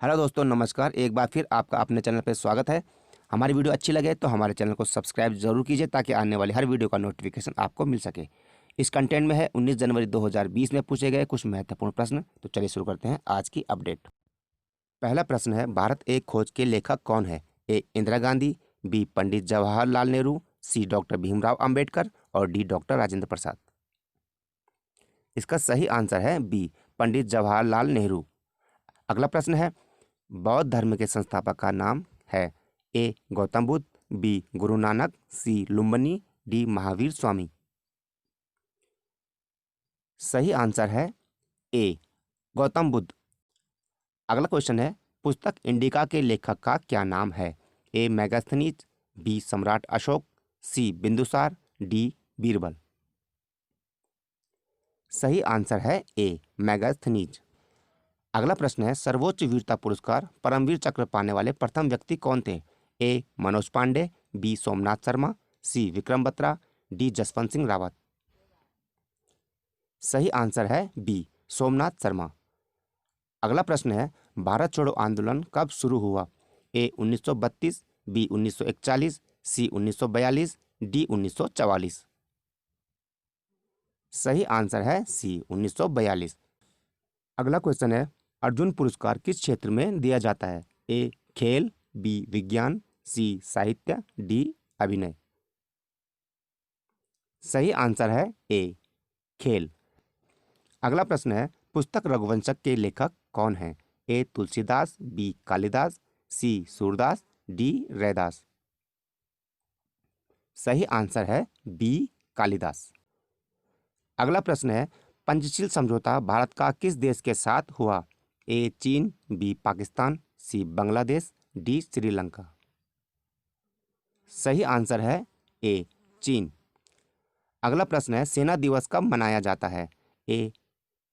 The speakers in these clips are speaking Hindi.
हेलो दोस्तों, नमस्कार। एक बार फिर आपका अपने चैनल पर स्वागत है। हमारी वीडियो अच्छी लगे तो हमारे चैनल को सब्सक्राइब जरूर कीजिए ताकि आने वाली हर वीडियो का नोटिफिकेशन आपको मिल सके। इस कंटेंट में है 19 जनवरी 2020 में पूछे गए कुछ महत्वपूर्ण प्रश्न। तो चलिए शुरू करते हैं आज की अपडेट। पहला प्रश्न है, भारत एक खोज के लेखक कौन है? ए इंदिरा गांधी, बी पंडित जवाहरलाल नेहरू, सी डॉक्टर भीमराव अंबेडकर और डी डॉक्टर राजेंद्र प्रसाद। इसका सही आंसर है बी पंडित जवाहरलाल नेहरू। अगला प्रश्न है, बौद्ध धर्म के संस्थापक का नाम है? ए गौतम बुद्ध, बी गुरु नानक, सी लुम्बिनी, डी महावीर स्वामी। सही आंसर है ए गौतम बुद्ध। अगला क्वेश्चन है, पुस्तक इंडिका के लेखक का क्या नाम है? ए मेगास्थनीज, बी सम्राट अशोक, सी बिंदुसार, डी बीरबल। सही आंसर है ए मेगास्थनीज। अगला प्रश्न है, सर्वोच्च वीरता पुरस्कार परमवीर चक्र पाने वाले प्रथम व्यक्ति कौन थे? ए मनोज पांडे, बी सोमनाथ शर्मा, सी विक्रम बत्रा, डी जसवंत सिंह रावत। सही आंसर है बी सोमनाथ शर्मा। अगला प्रश्न है, भारत छोड़ो आंदोलन कब शुरू हुआ? ए 1932, बी 1941, सी 1942, डी 1944। सही आंसर है सी 1942। अगला क्वेश्चन है, अर्जुन पुरस्कार किस क्षेत्र में दिया जाता है? ए खेल, बी विज्ञान, सी साहित्य, डी अभिनय। सही आंसर है ए खेल। अगला प्रश्न है, पुस्तक रघुवंशक के लेखक कौन हैं? ए तुलसीदास, बी कालिदास, सी सूरदास, डी रैदास। सही आंसर है बी कालिदास। अगला प्रश्न है, पंचशील समझौता भारत का किस देश के साथ हुआ? ए चीन, बी पाकिस्तान, सी बांग्लादेश, डी श्रीलंका। सही आंसर है ए चीन। अगला प्रश्न है, सेना दिवस कब मनाया जाता है? ए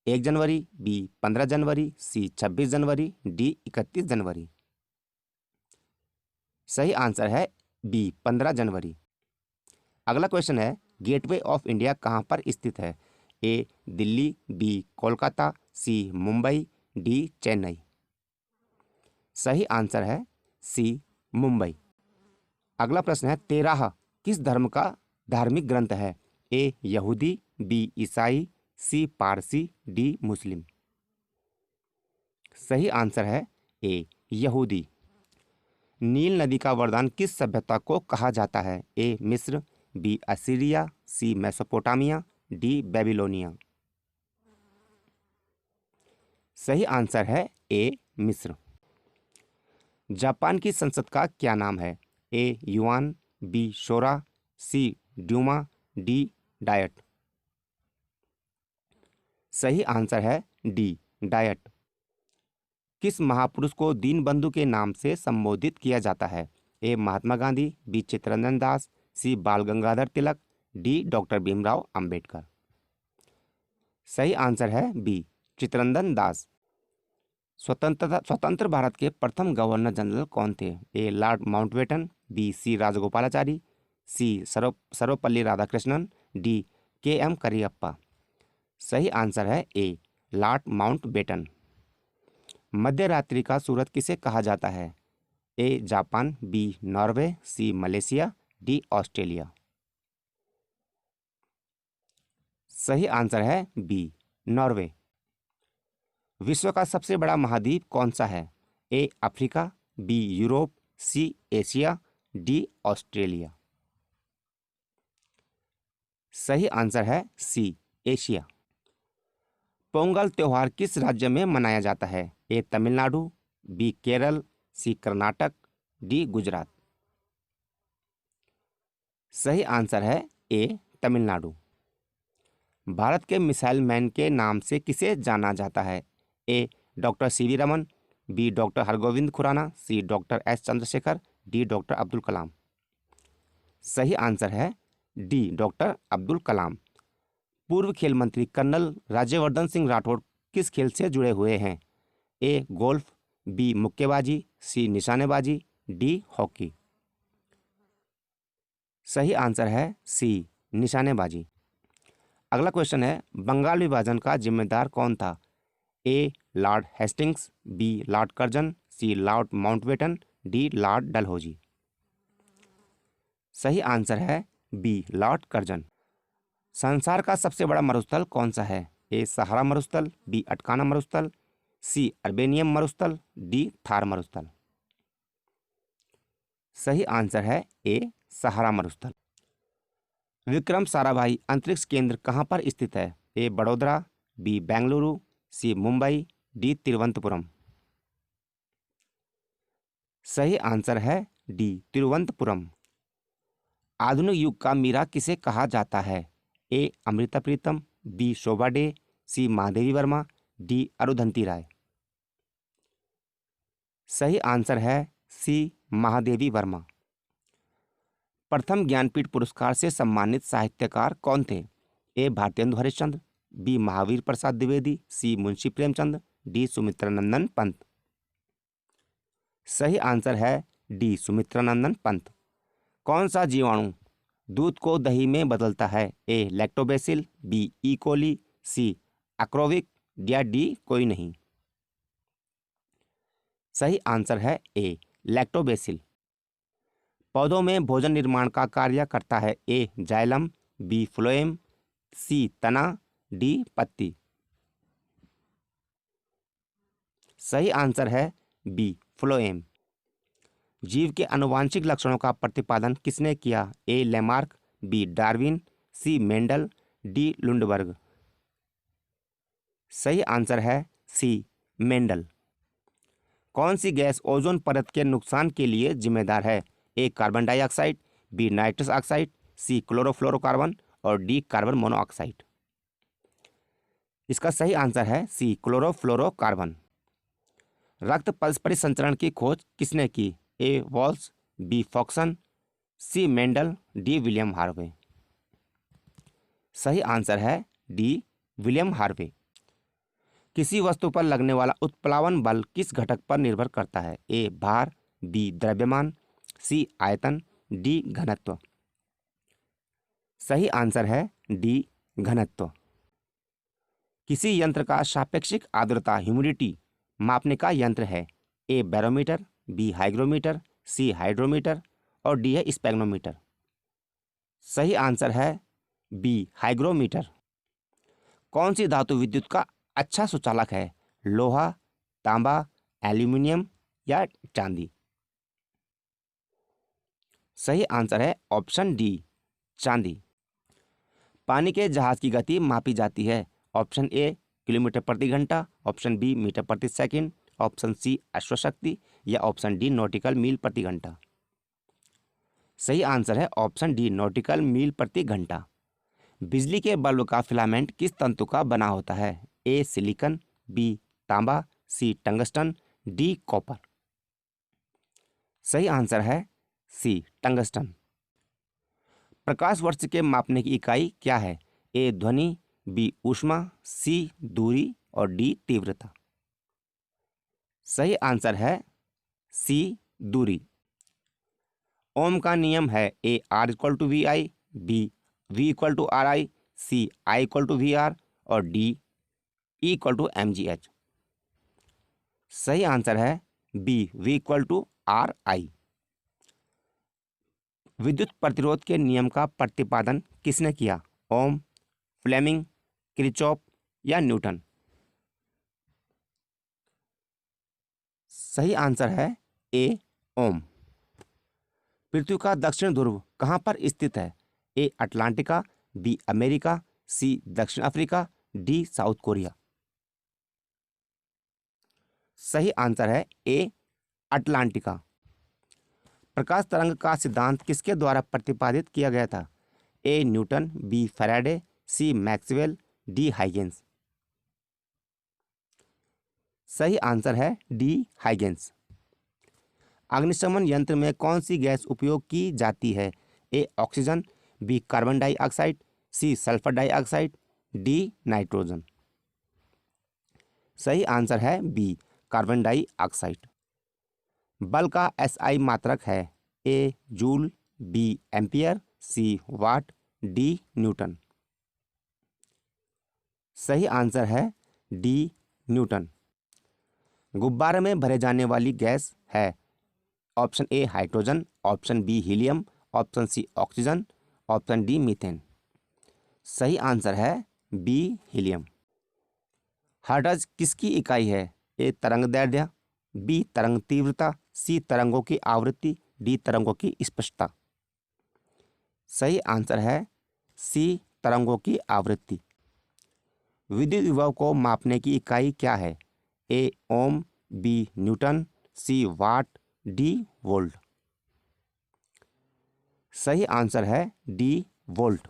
1 जनवरी, बी 15 जनवरी, सी 26 जनवरी, डी 31 जनवरी। सही आंसर है बी 15 जनवरी। अगला क्वेश्चन है, गेटवे ऑफ इंडिया कहाँ पर स्थित है? ए दिल्ली, बी कोलकाता, सी मुंबई, डी चेन्नई। सही आंसर है सी मुंबई। अगला प्रश्न है, तेराह किस धर्म का धार्मिक ग्रंथ है? ए यहूदी, बी ईसाई, सी पारसी, डी मुस्लिम। सही आंसर है ए यहूदी। नील नदी का वरदान किस सभ्यता को कहा जाता है? ए मिस्र, बी असीरिया, सी मेसोपोटामिया, डी बेबीलोनिया। सही आंसर है ए मिस्र। जापान की संसद का क्या नाम है? ए युआन, बी शोरा, सी ड्यूमा, डी डायट। सही आंसर है डी डायट। किस महापुरुष को दीनबंधु के नाम से संबोधित किया जाता है? ए महात्मा गांधी, बी चित्तरंजन दास, सी बाल गंगाधर तिलक, डी डॉक्टर भीमराव अंबेडकर। सही आंसर है बी चित्तरंजन दास। स्वतंत्र भारत के प्रथम गवर्नर जनरल कौन थे? A Lord Mountbatten, B C Rajagopalachari, C Sarvepalli Radhakrishnan, D K M Cariappa. सही आंसर है ए लॉर्ड माउंटबेटन। मध्य रात्रि का सूरज किसे कहा जाता है? A Japan, B Norway, C Malaysia, D Australia. सही आंसर है बी नॉर्वे। विश्व का सबसे बड़ा महाद्वीप कौन सा है? A Africa, B Europe, C Asia, D Australia. सही आंसर है सी एशिया। पोंगल त्योहार किस राज्य में मनाया जाता है? ए तमिलनाडु, बी केरल, सी कर्नाटक, डी गुजरात। सही आंसर है ए तमिलनाडु। भारत के मिसाइल मैन के नाम से किसे जाना जाता है? A doctor C V Raman, B doctor Hargobind Khorana, C doctor S Chandrasekhar, D doctor Abdul Kalam. सही आंसर है डी डॉक्टर अब्दुल कलाम। पूर्व खेल मंत्री कर्नल राज्यवर्धन सिंह राठौड़ किस खेल से जुड़े हुए हैं? ए गोल्फ, बी मुक्केबाजी, सी निशानेबाजी, डी हॉकी। सही आंसर है सी निशानेबाजी। अगला क्वेश्चन है, बंगाल विभाजन का जिम्मेदार कौन था? A Lord Hastings, B Lord Curzon, C Lord Mountbatten, D Lord Dalhousie. सही आंसर है बी लॉर्ड कर्जन। संसार का सबसे बड़ा मरुस्थल कौन सा है? ए सहारा मरुस्थल, बी अटकाना मरुस्थल, सी अर्बेनियम मरुस्थल, डी थार मरुस्थल। सही आंसर है ए सहारा मरुस्थल। विक्रम साराभाई अंतरिक्ष केंद्र कहाँ पर स्थित है? ए बड़ोदरा, बी बेंगलुरु, सी मुंबई, डी तिरुवनंतपुरम। सही आंसर है डी तिरुवनंतपुरम। आधुनिक युग का मीरा किसे कहा जाता है? ए अमृता प्रीतम, बी शोभा डे, सी महादेवी वर्मा, डी अरुंधति राय। सही आंसर है सी महादेवी वर्मा। प्रथम ज्ञानपीठ पुरस्कार से सम्मानित साहित्यकार कौन थे? ए भारतेंदु हरिश्चंद्र, बी महावीर प्रसाद द्विवेदी, सी मुंशी प्रेमचंद, डी सुमित्रानंदन पंत। सही आंसर है डी सुमित्रानंदन पंत। कौन सा जीवाणु दूध को दही में बदलता है? ए लैक्टोबैसिल, बी ई कोली, सी अक्रोविक, या डी कोई नहीं। सही आंसर है ए लैक्टोबैसिल। पौधों में भोजन निर्माण का कार्य करता है? ए जाइलम, बी फ्लोएम, सी तना, डी पत्ती। सही आंसर है बी फ्लोएम। जीव के आनुवांशिक लक्षणों का प्रतिपादन किसने किया? ए लेमार्क, बी डार्विन, सी मेंडल, डी लुंडबर्ग। सही आंसर है सी मेंडल। कौन सी गैस ओजोन परत के नुकसान के लिए जिम्मेदार है? A carbon dioxide, B nitrous oxide, C chlorofluorocarbon और डी कार्बन मोनोऑक्साइड। इसका सही आंसर है सी क्लोरोफ्लोरोकार्बन। रक्त पल्स परिसंचरण की खोज किसने की? ए वॉल्स, बी फॉक्सन, सी मेंडल, डी विलियम हार्वे। सही आंसर है डी विलियम हार्वे। किसी वस्तु पर लगने वाला उत्प्लावन बल किस घटक पर निर्भर करता है? ए भार, बी द्रव्यमान, सी आयतन, डी घनत्व। सही आंसर है डी घनत्व। किसी यंत्र का सापेक्षिक आर्द्रता ह्यूमिडिटी मापने का यंत्र है? ए बैरोमीटर, बी हाइग्रोमीटर, सी हाइड्रोमीटर और डी है स्पेग्नोमीटर। सही आंसर है बी हाइग्रोमीटर। कौन सी धातु विद्युत का अच्छा सुचालक है? लोहा, तांबा, एल्यूमिनियम या चांदी। सही आंसर है ऑप्शन डी चांदी। पानी के जहाज की गति मापी जाती है? ऑप्शन ए किलोमीटर प्रति घंटा, ऑप्शन बी मीटर प्रति सेकंड, ऑप्शन सी अश्वशक्ति या ऑप्शन डी नॉटिकल मील प्रति घंटा। सही आंसर है ऑप्शन डी नॉटिकल मील प्रति घंटा। बिजली के बल्ब का फिलामेंट किस तंतु का बना होता है? ए सिलिकॉन, बी तांबा, सी टंगस्टन, डी कॉपर। सही आंसर है सी टंगस्टन। प्रकाश वर्ष के मापने की इकाई क्या है? ए ध्वनि, बी ऊष्मा, सी दूरी और डी तीव्रता। सही आंसर है सी दूरी। ओम का नियम है? A R equal to V I, B V equal to R I, C I equal to V R और D E equal to M G H. सही आंसर है B V equal to R I. विद्युत प्रतिरोध के नियम का प्रतिपादन किसने किया? ओम, फ्लेमिंग, किरचॉफ या न्यूटन। सही आंसर है ए ओम। पृथ्वी का दक्षिण ध्रुव कहाँ पर स्थित है? ए अटलांटिका, बी अमेरिका, सी दक्षिण अफ्रीका, डी साउथ कोरिया। सही आंसर है ए अटलांटिका। प्रकाश तरंग का सिद्धांत किसके द्वारा प्रतिपादित किया गया था? A Newton, B Faraday, C Maxwell, D Huygens. सही आंसर है डी हाइगेंस। अग्निशमन यंत्र में कौन सी गैस उपयोग की जाती है? A oxygen, B carbon dioxide, C sulphur dioxide, D nitrogen. सही आंसर है बी कार्बन डाइऑक्साइड। बल का एसआई मात्रक है? A joule, B ampere, C watt, D newton. सही आंसर है डी न्यूटन। गुब्बारे में भरे जाने वाली गैस है option A hydrogen, option B helium, option C oxygen, option D methane. सही आंसर है बी हीलियम। हर्ट्ज किसकी इकाई है? ए तरंग दैर्ध्य, बी तरंग तीव्रता, सी तरंगों की आवृत्ति, डी तरंगों की स्पष्टता। सही आंसर है सी तरंगों की आवृत्ति। विद्युत विभव को मापने की इकाई क्या है? A Om, B Newton, C watt, D volt. सही आंसर है डी वोल्ट।